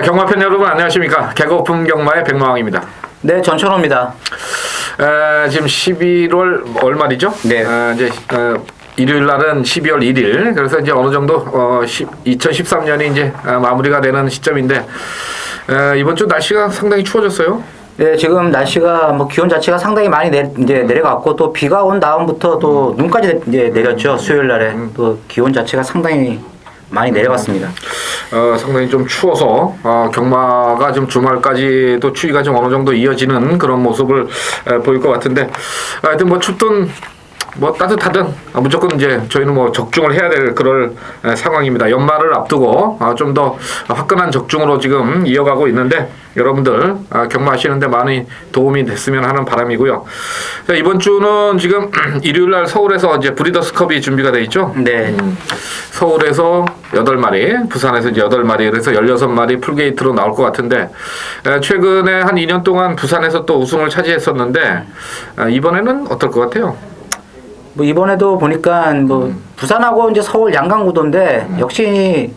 자, 경마팬 여러분 안녕하십니까? 개거품 경마의 백마왕입니다. 네, 전천호입니다. 지금 11월 얼마이죠? 네. 이제 일요일 날은 12월 1일. 그래서 이제 어느 정도 2013년이 이제 마무리가 되는 시점인데 이번 주 날씨가 상당히 추워졌어요. 네, 지금 날씨가 기온 자체가 상당히 많이 이제 내려갔고 또 비가 온 다음부터 또 눈까지 이제 내렸죠. 수요일 날에 또 기온 자체가 상당히 많이 내려갔습니다. 상당히 좀 추워서 경마가 좀 주말까지도 추위가 좀 어느 정도 이어지는 그런 모습을 보일 것 같은데 하여튼 뭐 춥든 뭐 따뜻하든 무조건 이제 저희는 뭐 적중을 해야 될 그럴 상황입니다. 연말을 앞두고 좀 더 화끈한 적중으로 지금 이어가고 있는데 여러분들 경마하시는데 많이 도움이 됐으면 하는 바람이고요. 자, 이번 주는 지금 일요일 날 서울에서 이제 브리더스컵이 준비가 돼 있죠. 네. 서울에서 8마리, 부산에서 이제 8마리, 그래서 16마리 풀게이트로 나올 것 같은데 최근에 한 2년 동안 부산에서 또 우승을 차지했었는데 이번에는 어떨 것 같아요? 이번에도 보니까 부산하고 이제 서울 양강구도인데 역시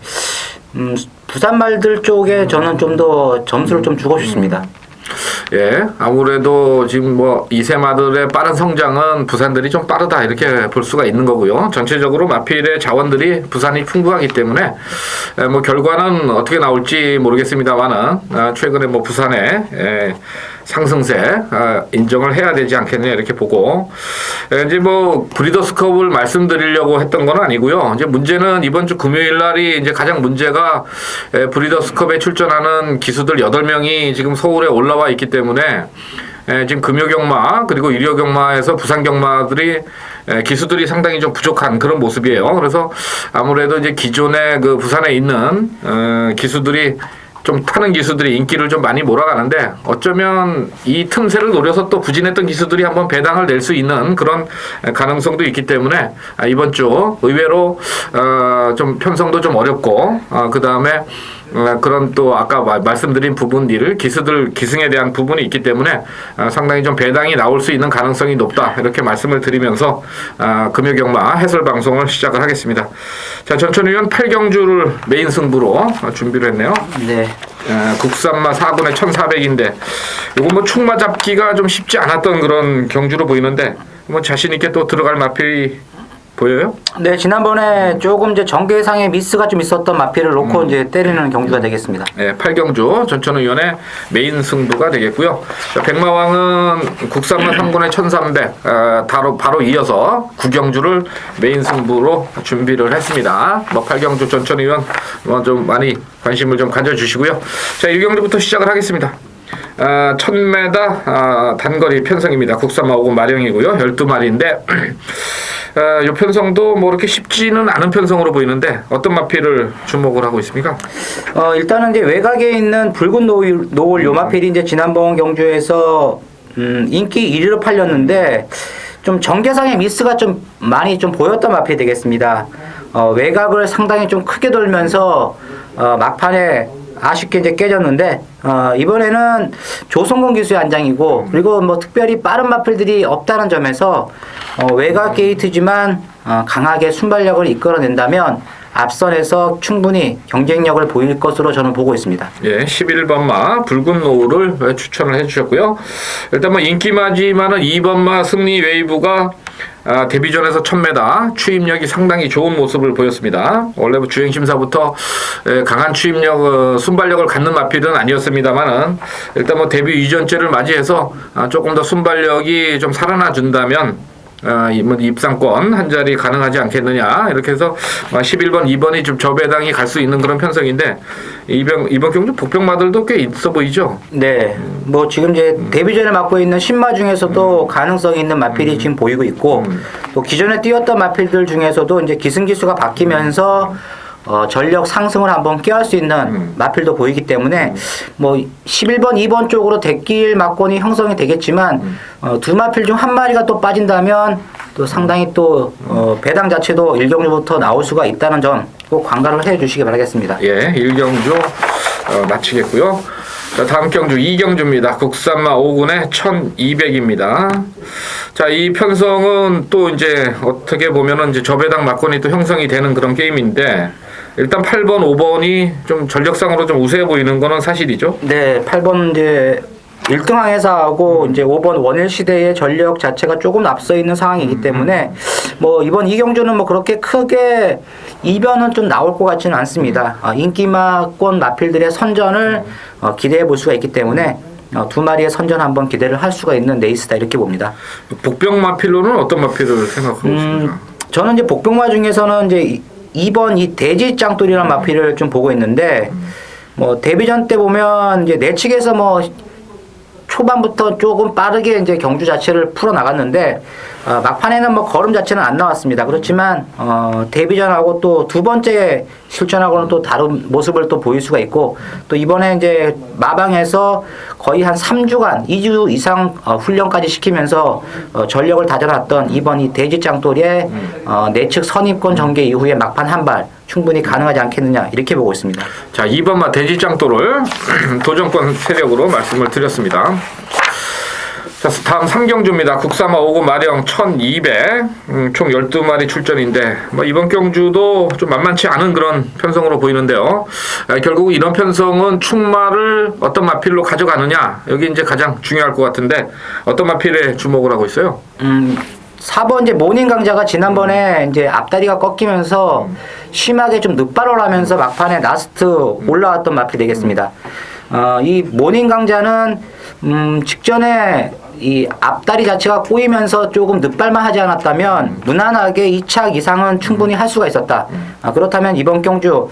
부산 말들 쪽에 저는 좀 더 점수를 좀 주고 싶습니다. 예, 아무래도 지금 뭐 이세마들의 빠른 성장은 부산들이 좀 빠르다 이렇게 볼 수가 있는 거고요. 전체적으로 마필의 자원들이 부산이 풍부하기 때문에 뭐 결과는 어떻게 나올지 모르겠습니다만은 최근에 뭐 부산의 상승세 인정을 해야 되지 않겠냐 이렇게 보고 이제 뭐 브리더스컵을 말씀드리려고 했던 건 아니고요. 이제 문제는 이번 주 금요일 날이 이제 가장 문제가 브리더스컵에 출전하는 기수들 8명이 지금 서울에 올라와 있기 때문에 지금 금요경마 그리고 일요경마에서 부산경마들이 기수들이 상당히 좀 부족한 그런 모습이에요. 그래서 아무래도 이제 기존에 그 부산에 있는 기수들이 좀 타는 기수들이 인기를 좀 많이 몰아가는데 어쩌면 이 틈새를 노려서 또 부진했던 기수들이 한번 배당을 낼 수 있는 그런 가능성도 있기 때문에 이번 주 의외로 좀 편성도 좀 어렵고 그 다음에 그런 또 아까 말씀드린 부분들 기승에 대한 부분이 있기 때문에 상당히 좀 배당이 나올 수 있는 가능성이 높다 이렇게 말씀을 드리면서 금요경마 해설 방송을 시작을 하겠습니다. 자, 전천의원 8경주를 메인 승부로 준비를 했네요. 네. 국산마 4군에 1,400인데 이거 뭐 충마 잡기가 좀 쉽지 않았던 그런 경주로 보이는데 뭐 자신 있게 또 들어갈 마필이 보여요? 네, 지난번에 조금 이제 전개상의 미스가 좀 있었던 마필을 놓고 이제 때리는 경주가 되겠습니다. 네, 8경주 전천의원의 메인 승부가 되겠고요. 자, 백마왕은 국산마 3군에 1,300 바로 이어서 9경주를 메인 승부로 준비를 했습니다. 뭐 8경주 전천의원 좀 많이 관심을 좀 가져주시고요. 자, 1경주부터 시작을 하겠습니다. 1000m 단거리 편성입니다. 국산마 5군 마령이고요. 12마리인데 이 편성도 뭐 이렇게 쉽지는 않은 편성으로 보이는데 어떤 마필을 주목을 하고 있습니까? 일단은 이제 외곽에 있는 붉은 노을 요 마필이 이제 지난번 경주에서 인기 1위로 팔렸는데 좀 전개상의 미스가 좀 많이 좀 보였던 마필이 되겠습니다. 외곽을 상당히 좀 크게 돌면서 막판에 아쉽게 이제 깨졌는데 이번에는 조성근 기수의 안장이고 그리고 뭐 특별히 빠른 마필들이 없다는 점에서 외곽 게이트지만 강하게 순발력을 이끌어낸다면 앞선에서 충분히 경쟁력을 보일 것으로 저는 보고 있습니다. 예, 11번마 붉은 노을을 추천을 해주셨고요. 일단 뭐 인기마지만은 2번마 승리 웨이브가 데뷔전에서 1000m 추임력이 상당히 좋은 모습을 보였습니다. 원래 주행심사부터 강한 추임력, 순발력을 갖는 마필은 아니었습니다만은 일단 뭐 데뷔 이전째를 맞이해서 조금 더 순발력이 좀 살아나 준다면 입상권 한 자리 가능하지 않겠느냐 이렇게 해서 11번, 2번이 좀 저배당이 갈 수 있는 그런 편성인데 이번 경주 복병마들도 꽤 있어 보이죠? 네, 뭐 지금 이제 데뷔전을 맡고 있는 신마 중에서도 가능성이 있는 마필이 지금 보이고 있고 또 기존에 뛰었던 마필들 중에서도 이제 기승기수가 바뀌면서 전력 상승을 한번 꾀할 수 있는 마필도 보이기 때문에 뭐 11번, 2번 쪽으로 대길 막권이 형성이 되겠지만 두 마필 중 한 마리가 또 빠진다면 또 상당히 또 배당 자체도 1경주부터 나올 수가 있다는 점 꼭 관가를 해주시기 바라겠습니다. 예, 1경주 마치겠고요. 자, 다음 경주 2경주입니다. 국산마 5군에 1200입니다. 자, 이 편성은 또 이제 어떻게 보면은 이제 저배당 막권이 또 형성이 되는 그런 게임인데 일단 8번, 5번이 좀 전력상으로 좀 우세해 보이는 거는 사실이죠. 네, 8번 이제 1등항 회사하고 이제 5번 원일 시대의 전력 자체가 조금 앞서 있는 상황이기 때문에 뭐 이번 이경주는 뭐 그렇게 크게 이변은 좀 나올 것 같지는 않습니다. 인기마권 마필들의 선전을 기대해 볼 수가 있기 때문에 두 마리의 선전 한번 기대를 할 수가 있는 레이스다 이렇게 봅니다. 복병 마필로는 어떤 마필을 생각하고 있습니까? 저는 이제 복병마 중에서는 이제 2번 이 돼지 짱돌이라는 마필을 좀 보고 있는데 뭐 데뷔전 때 보면 이제 내측에서 뭐 초반부터 조금 빠르게 이제 경주 자체를 풀어 나갔는데 막판에는 뭐 걸음 자체는 안 나왔습니다. 그렇지만 데뷔전하고 또 두 번째 실전하고는 또 다른 모습을 또 보일 수가 있고 또 이번에 이제 마방에서 거의 한 3주간 2주 이상 훈련까지 시키면서 전력을 다져놨던 이번 이 돼지짱돌의 내측 선입권 전개 이후에 막판 한 발 충분히 가능하지 않겠느냐 이렇게 보고 있습니다. 자, 2번마 돼지짱돌을 도전권 세력으로 말씀을 드렸습니다. 자, 다음 3경주입니다. 국사마 5구 마령 1200, 총 12마리 출전인데 뭐 이번 경주도 좀 만만치 않은 그런 편성으로 보이는데요. 결국 이런 편성은 충마를 어떤 마필로 가져가느냐 여기 이제 가장 중요할 것 같은데 어떤 마필에 주목을 하고 있어요? 4번 이제 모닝 강자가 지난번에 이제 앞다리가 꺾이면서 심하게 좀 늑발을 하면서 막판에 라스트 올라왔던 마필이 되겠습니다. 이 모닝 강자는 직전에 이 앞다리 자체가 꼬이면서 조금 늑발만 하지 않았다면 무난하게 2착 이상은 충분히 할 수가 있었다. 그렇다면 이번 경주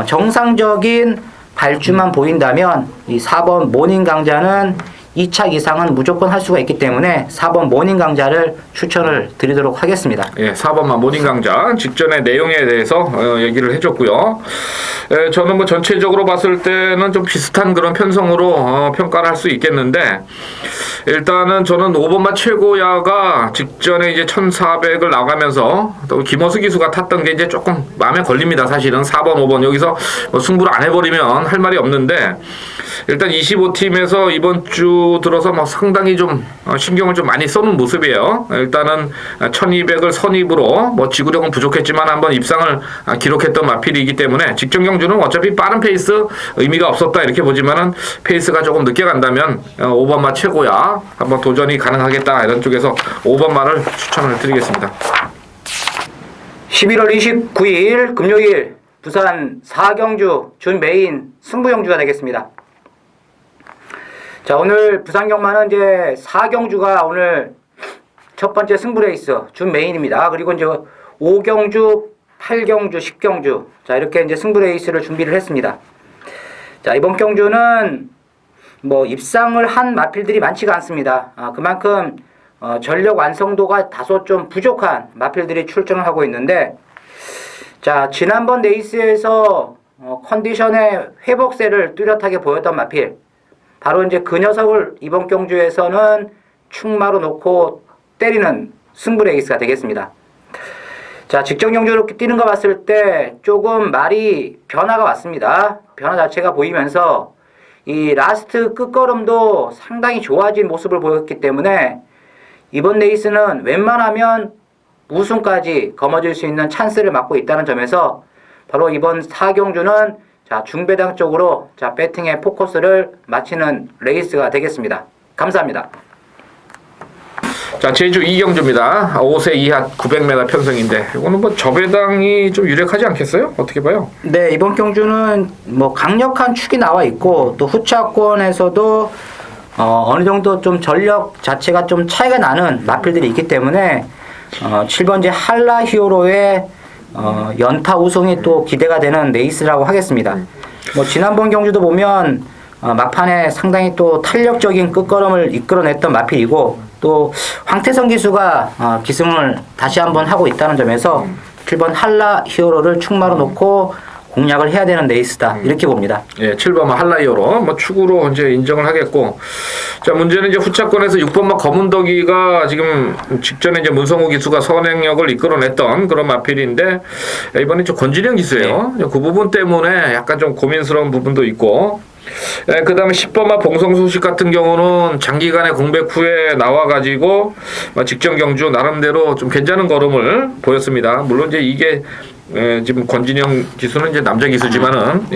정상적인 발주만 보인다면 이 4번 모닝 강자는 2착 이상은 무조건 할 수가 있기 때문에 4번 모닝 강자를 추천을 드리도록 하겠습니다. 예, 4번만 모닝 강자 직전의 내용에 대해서 얘기를 해줬고요. 저는 뭐 전체적으로 봤을 때는 좀 비슷한 그런 편성으로 평가를 할 수 있겠는데 일단은 저는 5번만 최고야가 직전에 이제 1400을 나가면서 또 김어수 기수가 탔던 게 이제 조금 마음에 걸립니다. 사실은 4번, 5번 여기서 뭐 승부를 안 해버리면 할 말이 없는데 일단 25팀에서 이번 주 들어서 뭐 상당히 좀 신경을 좀 많이 써놓은 모습이에요. 일단은 1200을 선입으로 뭐 지구력은 부족했지만 한번 입상을 기록했던 마필이기 때문에 직전 경주는 어차피 빠른 페이스 의미가 없었다 이렇게 보지만은 페이스가 조금 늦게 간다면 5번마 최고야 한번 도전이 가능하겠다 이런 쪽에서 5번마를 추천을 드리겠습니다. 11월 29일 금요일 부산 4경주 준 메인 승부경주가 되겠습니다. 자, 오늘 부산 경마는 이제 4경주가 오늘 첫 번째 승부 레이스 준 메인입니다. 그리고 이제 5경주, 8경주, 10경주. 자, 이렇게 이제 승부 레이스를 준비를 했습니다. 자, 이번 경주는 뭐 입상을 한 마필들이 많지가 않습니다. 그만큼 전력 완성도가 다소 좀 부족한 마필들이 출전을 하고 있는데 자, 지난번 레이스에서 컨디션의 회복세를 뚜렷하게 보였던 마필 바로 이제 그 녀석을 이번 경주에서는 충마로 놓고 때리는 승부 레이스가 되겠습니다. 자, 직전 경주로 뛰는 거 봤을 때 조금 말이 변화가 왔습니다. 변화 자체가 보이면서 이 라스트 끝걸음도 상당히 좋아진 모습을 보였기 때문에 이번 레이스는 웬만하면 우승까지 거머쥘 수 있는 찬스를 맡고 있다는 점에서 바로 이번 4경주는 자, 중배당 쪽으로 자, 배팅의 포커스를 맞추는 레이스가 되겠습니다. 감사합니다. 자, 제주 2경주입니다. 5세 이하 900m 편성인데 이거는 뭐 저배당이 좀 유력하지 않겠어요? 어떻게 봐요? 네, 이번 경주는 뭐 강력한 축이 나와 있고 또 후차권에서도 어느 정도 좀 전력 자체가 좀 차이가 나는 마필들이 있기 때문에 7번째 한라 히어로의 연타 우승이 또 기대가 되는 레이스라고 하겠습니다. 뭐 지난번 경주도 보면 막판에 상당히 또 탄력적인 끝걸음을 이끌어냈던 마필이고 또 황태성 기수가 기승을 다시 한번 하고 있다는 점에서 7번 한라 히어로를 충마로 놓고 공략을 해야 되는 레이스다 이렇게 봅니다. 예, 7번마 한라이어로 뭐 축으로 이제 인정을 하겠고, 자 문제는 이제 후차권에서 6번마 검은덕이가 지금 직전에 이제 문성호 기수가 선행력을 이끌어냈던 그런 마필인데 이번에 좀 권진영 기수예요. 네. 그 부분 때문에 약간 좀 고민스러운 부분도 있고. 예, 그 다음에 10번마 봉성소식 같은 경우는 장기간의 공백 후에 나와가지고 직전 경주 나름대로 좀 괜찮은 걸음을 보였습니다. 물론 이제 이게 지금 권진영 기수는 이제 남자 기수지만은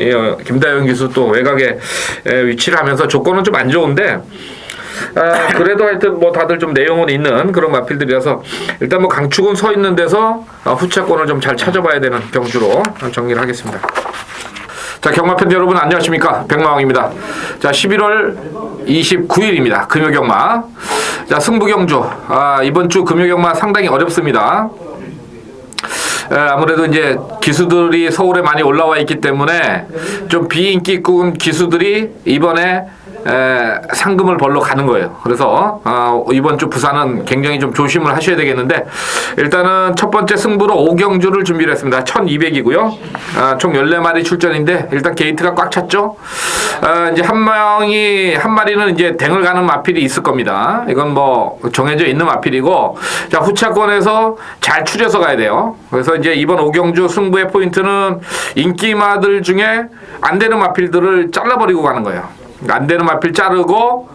김다영 기수 또 외곽에 위치를 하면서 조건은 좀 안 좋은데 그래도 하여튼 뭐 다들 좀 내용은 있는 그런 마필들이라서 일단 뭐 강축은 서 있는 데서 후차권을 좀 잘 찾아봐야 되는 경주로 정리를 하겠습니다. 자, 경마팬 여러분 안녕하십니까? 백마왕입니다. 자, 11월 29일입니다. 금요경마. 자, 승부경주. 이번 주 금요경마 상당히 어렵습니다. 아무래도 이제 기수들이 서울에 많이 올라와 있기 때문에 좀 비인기꾼 기수들이 이번에 상금을 벌러 가는 거예요. 그래서 이번 주 부산은 굉장히 좀 조심을 하셔야 되겠는데 일단은 첫 번째 승부로 5경주를 준비를 했습니다. 1200이고요. 총 14마리 출전인데 일단 게이트가 꽉 찼죠. 이제 한 마리는 이제 댕을 가는 마필이 있을 겁니다. 이건 뭐 정해져 있는 마필이고, 자, 후차권에서 잘 추려서 가야 돼요. 그래서 이제 이번 5경주 승부의 포인트는 인기마들 중에 안 되는 마필들을 잘라버리고 가는 거예요. 안 되는 마필 자르고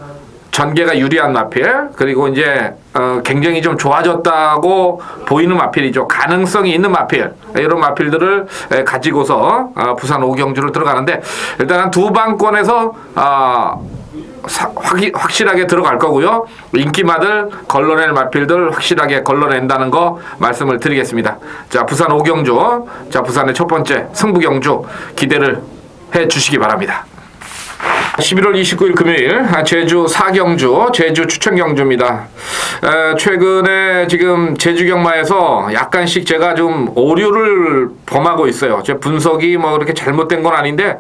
전개가 유리한 마필, 그리고 이제 굉장히 좀 좋아졌다고 보이는 마필이죠. 가능성이 있는 마필, 이런 마필들을 가지고서 부산 5경주를 들어가는데 일단 두 방권에서 확실하게 들어갈 거고요. 인기마들 걸러낼 마필들 확실하게 걸러낸다는 거 말씀을 드리겠습니다. 자, 부산 5경주, 자, 부산의 첫 번째 승부경주 기대를 해 주시기 바랍니다. 11월 29일 금요일 제주 4경주 제주 추천경주입니다. 최근에 지금 제주 경마에서 약간씩 제가 좀 오류를 범하고 있어요. 제 분석이 뭐 그렇게 잘못된 건 아닌데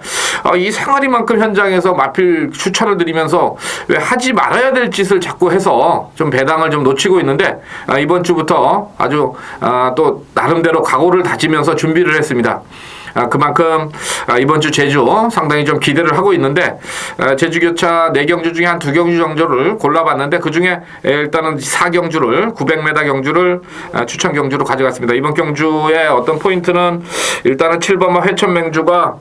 이 생활이만큼 현장에서 마필 추천을 드리면서 왜 하지 말아야 될 짓을 자꾸 해서 좀 배당을 좀 놓치고 있는데 이번 주부터 아주 또 나름대로 각오를 다지면서 준비를 했습니다. 그만큼 이번 주 제주 상당히 좀 기대를 하고 있는데 제주 교차 4경주 중에 한 2경주 정도를 골라봤는데 그 중에 일단은 4경주를 900m 경주를 추천 경주로 가져갔습니다. 이번 경주의 어떤 포인트는 일단은 7번마 회천맹주가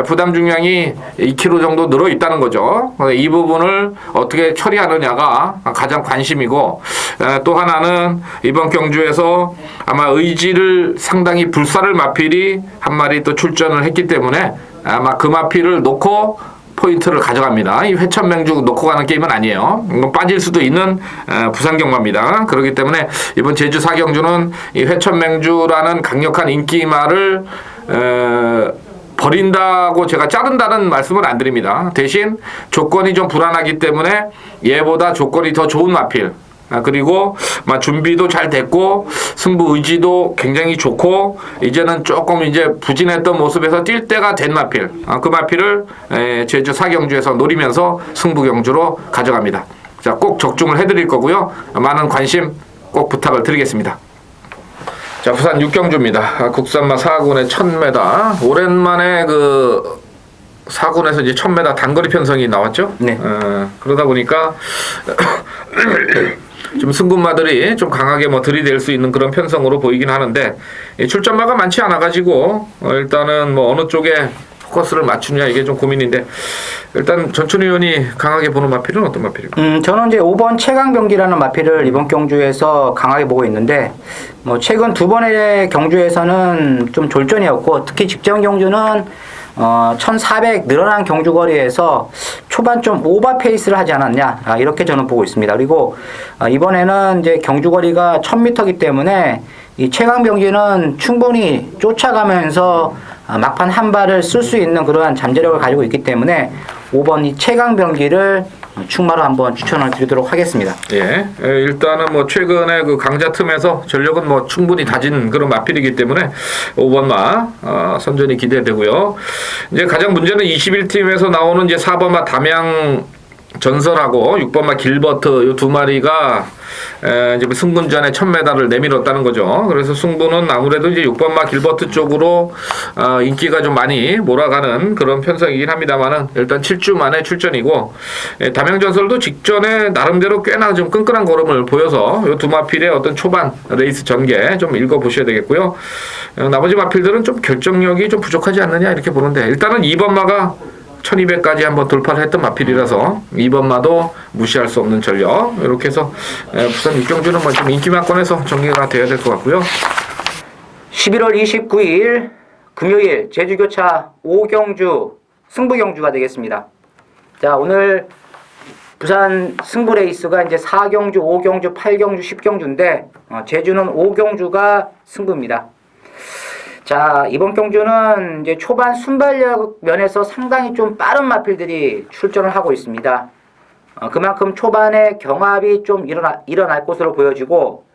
부담 중량이 2kg 정도 늘어 있다는 거죠. 이 부분을 어떻게 처리하느냐가 가장 관심이고, 또 하나는 이번 경주에서 아마 의지를 상당히 불사를 마필이 한 마리 또 출전을 했기 때문에 아마 그 마필을 놓고 포인트를 가져갑니다. 이 회천맹주 놓고 가는 게임은 아니에요. 이건 빠질 수도 있는 부산 경마입니다. 그렇기 때문에 이번 제주 4경주는 이 회천맹주라는 강력한 인기마를 버린다고 제가 자른다는 말씀을 안 드립니다. 대신 조건이 좀 불안하기 때문에 얘보다 조건이 더 좋은 마필, 그리고 준비도 잘 됐고 승부 의지도 굉장히 좋고 이제는 조금 이제 부진했던 모습에서 뛸 때가 된 마필, 그 마필을 제주 4경주에서 노리면서 승부 경주로 가져갑니다. 자, 꼭 적중을 해드릴 거고요. 많은 관심 꼭 부탁을 드리겠습니다. 자, 부산 6경주입니다. 국산마 4군의 1000m. 오랜만에 그 4군에서 이제 1000m 단거리 편성이 나왔죠. 네. 그러다 보니까 좀 승군마들이 좀 강하게 뭐 들이댈 수 있는 그런 편성으로 보이긴 하는데 출전마가 많지 않아 가지고 일단은 뭐 어느 쪽에 포커스를 맞추냐 이게 좀 고민인데, 일단 전춘 의원이 강하게 보는 마필은 어떤 마필입니까? 저는 이제 5번 최강병기라는 마필을 이번 경주에서 강하게 보고 있는데, 뭐 최근 두 번의 경주에서는 좀 졸전이었고, 특히 직전 경주는 1400 늘어난 경주거리에서 초반 좀 오버 페이스를 하지 않았냐, 이렇게 저는 보고 있습니다. 그리고 이번에는 이제 경주거리가 1000m이기 때문에 이 최강병기는 충분히 쫓아가면서 막판 한 발을 쓸 수 있는 그러한 잠재력을 가지고 있기 때문에 5번 이 최강병기를 충마로 한번 추천을 드리도록 하겠습니다. 예, 일단은 뭐 최근에 그 강자 틈에서 전력은 뭐 충분히 다진 그런 마필이기 때문에 5번마 선전이 기대되고요. 이제 가장 문제는 21팀에서 나오는 이제 4번마 담양 전설하고 6번마 길버트 이 두 마리가 이제 승분전에 1000m를 내밀었다는 거죠. 그래서 승부는 아무래도 이제 6번마 길버트 쪽으로 인기가 좀 많이 몰아가는 그런 편성이긴 합니다만은 일단 7주 만에 출전이고, 담양전설도 직전에 나름대로 꽤나 좀 끈끈한 걸음을 보여서 이 두 마필의 어떤 초반 레이스 전개 좀 읽어보셔야 되겠고요. 나머지 마필들은 좀 결정력이 좀 부족하지 않느냐 이렇게 보는데, 일단은 2번마가 1200까지 한번 돌파를 했던 마필이라서 2번마도 무시할 수 없는 전력. 이렇게 해서 부산 6경주는 뭐 좀 인기만권에서 전개가 돼야 될 것 같고요. 11월 29일 금요일 제주교차 5경주 승부경주가 되겠습니다. 자, 오늘 부산 승부 레이스가 이제 4경주, 5경주, 8경주, 10경주인데 제주는 5경주가 승부입니다. 자, 이번 경주는 이제 초반 순발력 면에서 상당히 좀 빠른 마필들이 출전을 하고 있습니다. 그만큼 초반에 경합이 좀 일어날 것으로 보여지고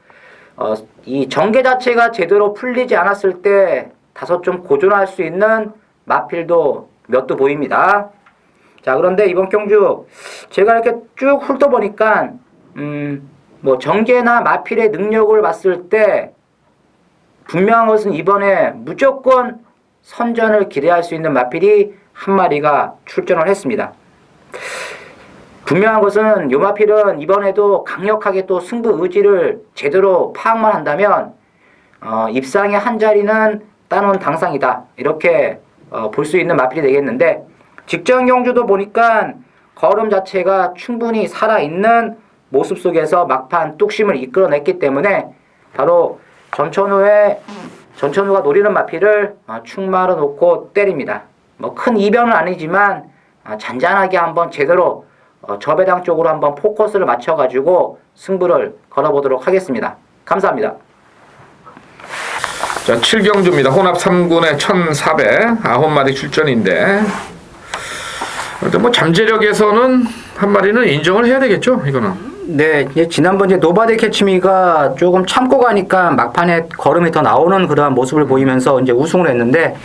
이 전개 자체가 제대로 풀리지 않았을 때 다소 좀 고전할 수 있는 마필도 몇 도 보입니다. 자, 그런데 이번 경주 제가 이렇게 쭉 훑어보니까 뭐 전개나 마필의 능력을 봤을 때 분명한 것은 이번에 무조건 선전을 기대할 수 있는 마필이 한 마리가 출전을 했습니다. 분명한 것은 요 마필은 이번에도 강력하게 또 승부 의지를 제대로 파악만 한다면 입상의 한 자리는 따놓은 당상이다, 이렇게 볼 수 있는 마필이 되겠는데, 직전 경주도 보니까 걸음 자체가 충분히 살아있는 모습 속에서 막판 뚝심을 이끌어냈기 때문에 바로 전천후가 노리는 마필을 축 말아 놓고 때립니다. 뭐 큰 이변은 아니지만 잔잔하게 한번 제대로 저배당 쪽으로 한번 포커스를 맞춰가지고 승부를 걸어보도록 하겠습니다. 감사합니다. 자, 7경주입니다. 혼합 3군에 1,400 9마리 출전인데, 뭐 잠재력에서는 한 마리는 인정을 해야 되겠죠, 이거는. 네, 이제 지난번 이제 노바데 캐치미가 조금 참고 가니까 막판에 걸음이 더 나오는 그러한 모습을 보이면서 이제 우승을 했는데,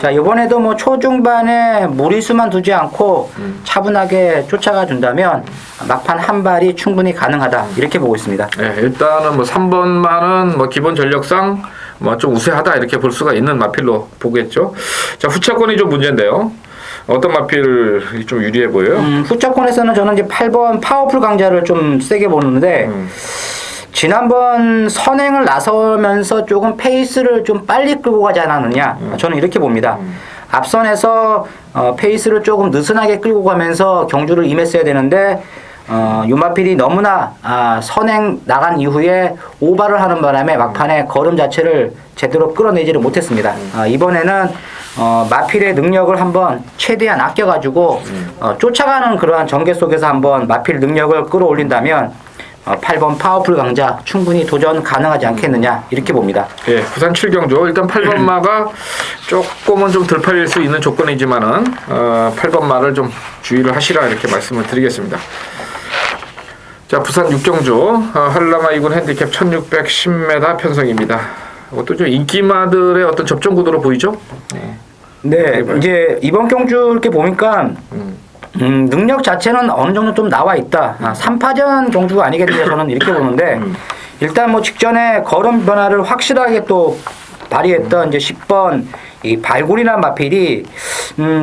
자, 이번에도 뭐 초중반에 무리수만 두지 않고 차분하게 쫓아가 준다면 막판 한 발이 충분히 가능하다, 이렇게 보고 있습니다. 네, 일단은 뭐 3번만은 뭐 기본 전력상 뭐 좀 우세하다, 이렇게 볼 수가 있는 마필로 보겠죠. 자, 후차권이 좀 문제인데요. 어떤 마필이 좀 유리해 보여요? 후차권에서는 저는 이제 8번 파워풀 강자를 좀 세게 보는데, 지난번 선행을 나서면서 조금 페이스를 좀 빨리 끌고 가지 않았느냐, 저는 이렇게 봅니다. 앞선에서 페이스를 조금 느슨하게 끌고 가면서 경주를 임했어야 되는데, 유마필이 너무나 선행 나간 이후에 오바를 하는 바람에 막판에 걸음 자체를 제대로 끌어내지를 못했습니다. 이번에는 마필의 능력을 한번 최대한 아껴가지고 쫓아가는 그러한 전개 속에서 한번 마필 능력을 끌어올린다면 8번 파워풀 강자 충분히 도전 가능하지 않겠느냐, 이렇게 봅니다. 예, 부산 7경주 일단 8번 마가 조금은 좀 덜 팔릴 수 있는 조건이지만은 8번 마를 좀 주의를 하시라, 이렇게 말씀을 드리겠습니다. 자, 부산 6경주 한라마 2군 핸디캡 1610m 편성입니다. 이것도 좀 인기마들의 어떤 접전 구도로 보이죠? 네, 이제 이번 경주 이렇게 보니까 능력 자체는 어느 정도 좀 나와 있다. 3파전 경주가 아니겠느냐, 저는 이렇게 보는데, 일단 뭐 직전에 걸음 변화를 확실하게 또 발휘했던 이제 10번 이 발굴이라는 마필이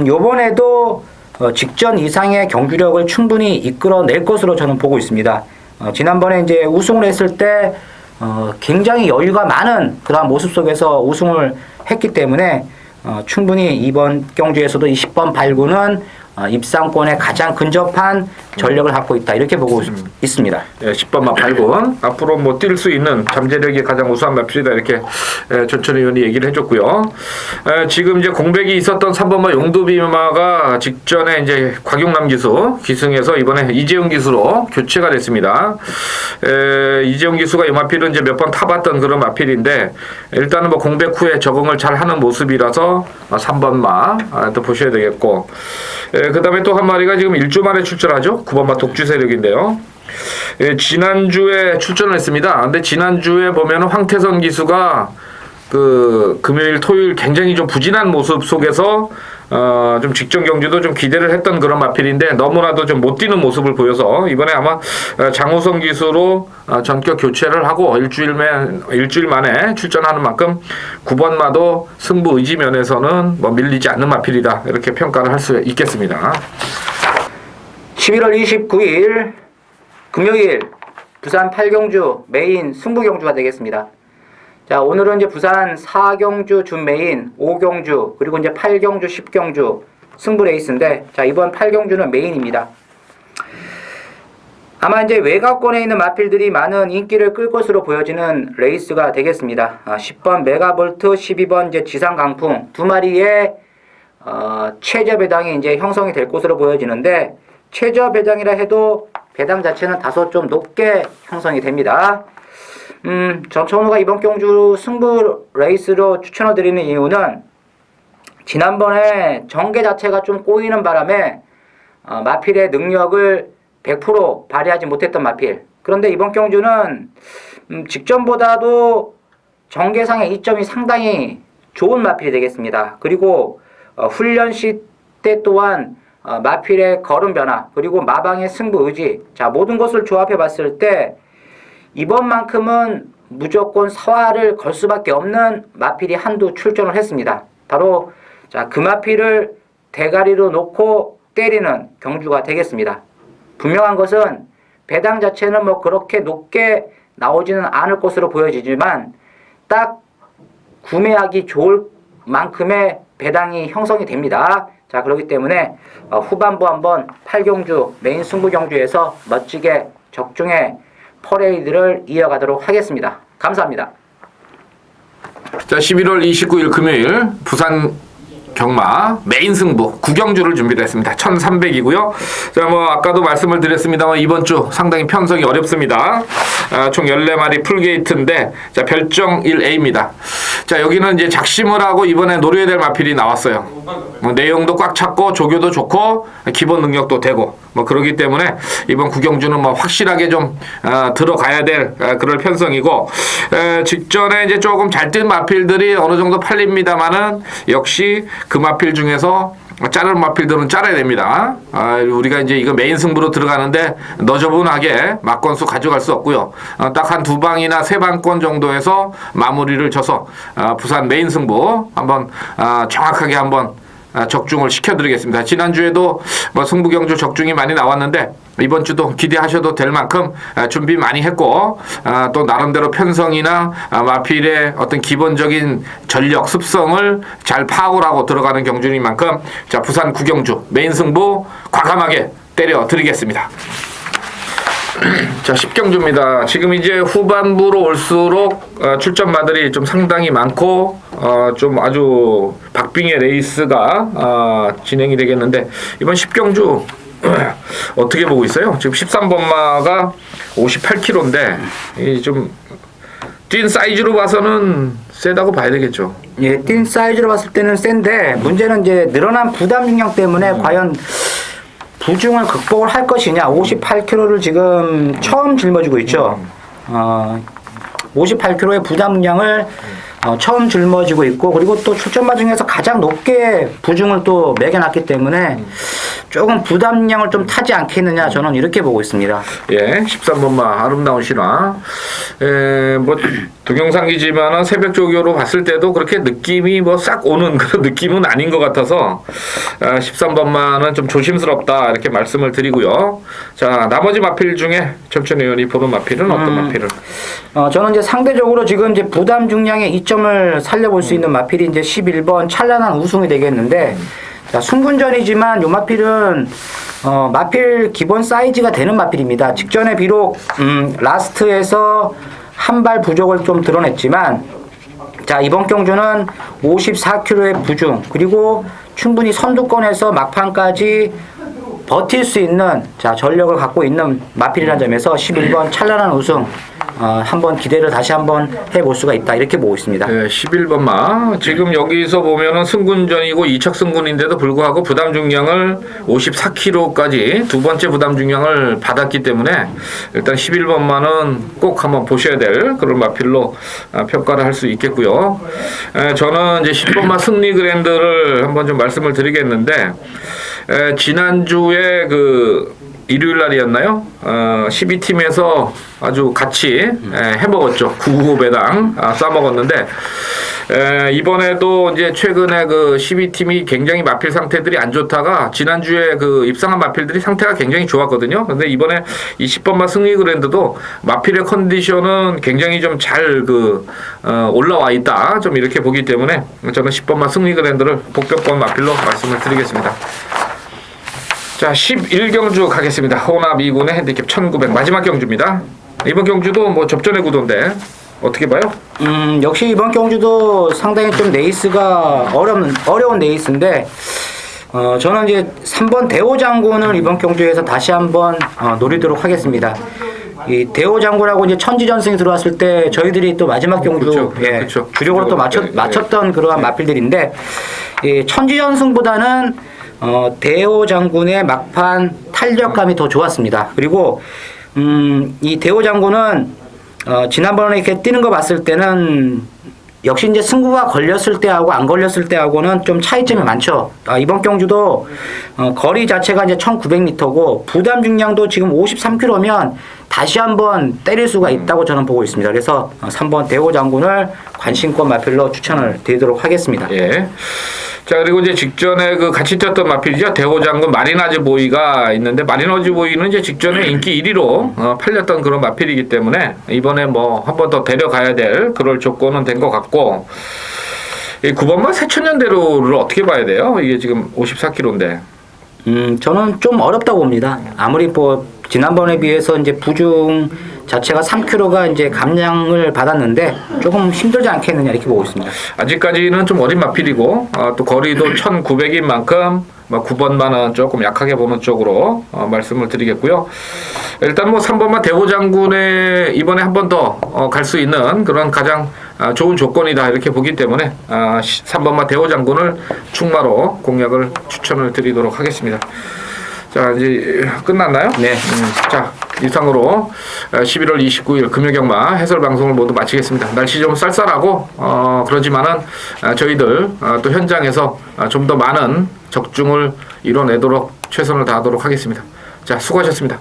요번에도 직전 이상의 경주력을 충분히 이끌어낼 것으로 저는 보고 있습니다. 지난번에 이제 우승을 했을 때 굉장히 여유가 많은 그런 모습 속에서 우승을 했기 때문에 충분히 이번 경주에서도 이 10번 발구는 입상권에 가장 근접한 전력을 갖고 있다, 이렇게 보고 있습니다. 예, 10번만 발군 앞으로 뭐 뛸 수 있는 잠재력이 가장 우수한 마필이다, 이렇게 전천 의원이 얘기를 해줬고요. 지금 이제 공백이 있었던 3번마 용두비마가 직전에 이제 곽용남 기수 기승에서 이번에 이재용 기수로 교체가 됐습니다. 이재용 기수가 이 마필은 이제 몇 번 타봤던 그런 마필인데, 일단은 뭐 공백 후에 적응을 잘 하는 모습이라서 3번마 또 보셔야 되겠고, 그 다음에 또 한 마리가 지금 1주 만에 출전하죠. 9번마 독주 세력인데요. 지난주에 출전을 했습니다. 근데 지난주에 보면 황태선 기수가 그 금요일 토요일 굉장히 좀 부진한 모습 속에서 좀 직전 경주도 좀 기대를 했던 그런 마필인데 너무나도 좀 못 뛰는 모습을 보여서 이번에 아마 장호성 기수로 전격 교체를 하고 일주일 만에 출전하는 만큼 9번마도 승부 의지 면에서는 뭐 밀리지 않는 마필이다, 이렇게 평가를 할 수 있겠습니다. 11월 29일 금요일 부산 8경주 메인 승부 경주가 되겠습니다. 자, 오늘은 이제 부산 4경주 준 메인 5경주 그리고 이제 8경주 10경주 승부 레이스인데, 자, 이번 8경주는 메인입니다. 아마 이제 외곽권에 있는 마필들이 많은 인기를 끌 것으로 보여지는 레이스가 되겠습니다. 10번 메가볼트, 12번 이제 지상 강풍 두 마리의 최저 배당이 이제 형성이 될 것으로 보여지는데, 최저 배당이라 해도 배당 자체는 다소 좀 높게 형성이 됩니다. 전천후가 이번 경주 승부 레이스로 추천을 드리는 이유는, 지난번에 전개 자체가 좀 꼬이는 바람에 마필의 능력을 100% 발휘하지 못했던 마필. 그런데 이번 경주는 직전보다도 전개상의 이점이 상당히 좋은 마필이 되겠습니다. 그리고 훈련 시 때 또한 마필의 걸음 변화, 그리고 마방의 승부 의지, 자, 모든 것을 조합해 봤을 때 이번만큼은 무조건 사활을 걸 수밖에 없는 마필이 한두 출전을 했습니다. 바로 자, 그 마필을 대가리로 놓고 때리는 경주가 되겠습니다. 분명한 것은 배당 자체는 뭐 그렇게 높게 나오지는 않을 것으로 보여지지만, 딱 구매하기 좋을 만큼의 배당이 형성이 됩니다. 자, 그렇기 때문에 후반부 한번 8경주 메인 승부 경주에서 멋지게 적중의 퍼레이드를 이어가도록 하겠습니다. 감사합니다. 자, 11월 29일 금요일 부산 경마 메인 승부 9경주를 준비를 했습니다. 1300이고요. 자, 뭐 아까도 말씀을 드렸습니다만 이번 주 상당히 편성이 어렵습니다. 총 14마리 풀게이트인데, 자, 별정 1A입니다. 자, 여기는 이제 작심을 하고 이번에 노려야 될 마필이 나왔어요. 뭐 내용도 꽉 찼고 조교도 좋고 기본 능력도 되고 뭐 그러기 때문에 이번 9경주는 뭐 확실하게 좀 들어가야 될 그럴 편성이고, 직전에 이제 조금 잘 뛴 마필들이 어느 정도 팔립니다만은 역시 그 마필 중에서 자른 마필들은 잘라야 됩니다. 우리가 이제 이거 메인 승부로 들어가는데 너저분하게 막건수 가져갈 수 없고요. 딱 한 2방이나 3방권 정도에서 마무리를 져서 부산 메인 승부 한번 정확하게 한번 적중을 시켜드리겠습니다. 지난주에도 뭐 승부경주 적중이 많이 나왔는데 이번 주도 기대하셔도 될 만큼 준비 많이 했고, 또 나름대로 편성이나 마필의 어떤 기본적인 전력, 습성을 잘 파악을 하고 들어가는 경주인 만큼, 자, 부산 9경주 메인 승부 과감하게 때려드리겠습니다. 자, 10경주입니다. 지금 이제 후반부로 올수록 출전마들이 좀 상당히 많고 좀 아주 박빙의 레이스가 진행이 되겠는데, 이번 10경주 어떻게 보고 있어요? 지금 13번마가 58kg인데 좀 뛴 사이즈로 봐서는 세다고 봐야 되겠죠. 예, 뛴 사이즈로 봤을 때는 센데, 문제는 이제 늘어난 부담 중량 때문에 과연 부중을 극복을 할 것이냐. 58kg를 지금 처음 짊어지고 있죠. 58kg의 부담 능량을 처음 짊어지고 있고, 그리고 또 출전마 중에서 가장 높게 부중을 또 매겨놨기 때문에 조금 부담 능량을 좀 타지 않겠느냐, 저는 이렇게 보고 있습니다. 예, 13번마 아름다운 신화. 뭐 동영상이지만은 새벽 조교로 봤을 때도 그렇게 느낌이 뭐 싹 오는 그런 느낌은 아닌 것 같아서 13번마는 좀 조심스럽다 이렇게 말씀을 드리고요. 자, 나머지 마필 중에 정천 의원이 보는 마필은 어떤 마필을? 저는 이제 상대적으로 지금 이제 부담 중량의 이점을 살려볼 수 있는 마필이 이제 11번 찬란한 우승이 되겠는데, 자, 순군전이지만 요 마필은 마필 기본 사이즈가 되는 마필입니다. 직전에 비록 라스트에서 한 발 부족을 좀 드러냈지만, 자, 이번 경주는 54kg의 부중, 그리고 충분히 선두권에서 막판까지 버틸 수 있는, 자, 전력을 갖고 있는 마필이라는 점에서 11번 찬란한 우승 한번 기대를 다시 한번 해볼 수가 있다, 이렇게 보고 있습니다. 네, 11번마 지금 여기서 보면은 승군전이고 2척 승군인데도 불구하고 부담 중량을 54kg까지 두 번째 부담 중량을 받았기 때문에 일단 11번마는 꼭 한번 보셔야 될 그런 마필로 평가를 할 수 있겠고요. 저는 이제 10번마 승리 그랜드를 한번 좀 말씀을 드리겠는데, 지난주에 그 일요일 날이었나요? 12팀에서 아주 같이 해먹었죠. 999 배당 싸먹었는데, 이번에도 이제 최근에 그 12팀이 굉장히 마필 상태들이 안 좋다가 지난주에 그 입상한 마필들이 상태가 굉장히 좋았거든요. 근데 이번에 20번마 승리 그랜드도 마필의 컨디션은 굉장히 좀 잘 올라와 있다, 좀 이렇게 보기 때문에 저는 10번마 승리 그랜드를 복벽권 마필로 말씀을 드리겠습니다. 자, 11경주 가겠습니다. 호나 미군의 핸디캡 1900 마지막 경주입니다. 이번 경주도 뭐 접전의 구도인데 어떻게 봐요? 역시 이번 경주도 상당히 좀 레이스가 어려운 레이스인데 저는 이제 3번 대호 장군을 이번 경주에서 다시 한번 노리도록 하겠습니다. 이 대호 장군하고 이제 천지전승이 들어왔을 때 저희들이 또 마지막 경주 그쵸. 주력으로 또 맞췄던 그러한 마필들인데 이 천지전승보다는 대호 장군의 막판 탄력감이 더 좋았습니다. 그리고 이 대호 장군은 지난번에 이렇게 뛰는 거 봤을 때는 역시 이제 승부가 걸렸을 때하고 안 걸렸을 때하고는 좀 차이점이 많죠. 이번 경주도 거리 자체가 이제 1900m고 부담 중량도 지금 53kg면 다시 한번 때릴 수가 있다고 저는 보고 있습니다. 그래서 3번 대호 장군을 관심권 마필로 추천을 드리도록 하겠습니다. 예. 자, 그리고 이제 직전에 그 같이 뛰었던 마필이죠. 대호 장군 마리나즈 보이가 있는데 마리나즈 보이는 이제 직전에 인기 1위로 팔렸던 그런 마필이기 때문에 이번에 뭐 한 번 더 데려가야 될 그럴 조건은 된 것 같고 이 9번마 새천년대로를 어떻게 봐야 돼요? 이게 지금 54kg인데. 저는 좀 어렵다고 봅니다. 아무리 뭐 지난번에 비해서 이제 부중 자체가 3kg가 이제 감량을 받았는데 조금 힘들지 않겠느냐 이렇게 보고 있습니다. 아직까지는 좀 어린 마필이고 또 거리도 1900인 만큼 9번만은 조금 약하게 보는 쪽으로 말씀을 드리겠고요. 일단 뭐 3번만 대호 장군에 이번에 한 번 더 갈 수 있는 그런 가장 좋은 조건이다 이렇게 보기 때문에 3번만 대호 장군을 충마로 공략을 추천을 드리도록 하겠습니다. 자, 이제 끝났나요? 네. 자, 이상으로 11월 29일 금요경마 해설 방송을 모두 마치겠습니다. 날씨 좀 쌀쌀하고 그러지만은 저희들 또 현장에서 좀 더 많은 적중을 이뤄내도록 최선을 다하도록 하겠습니다. 자, 수고하셨습니다.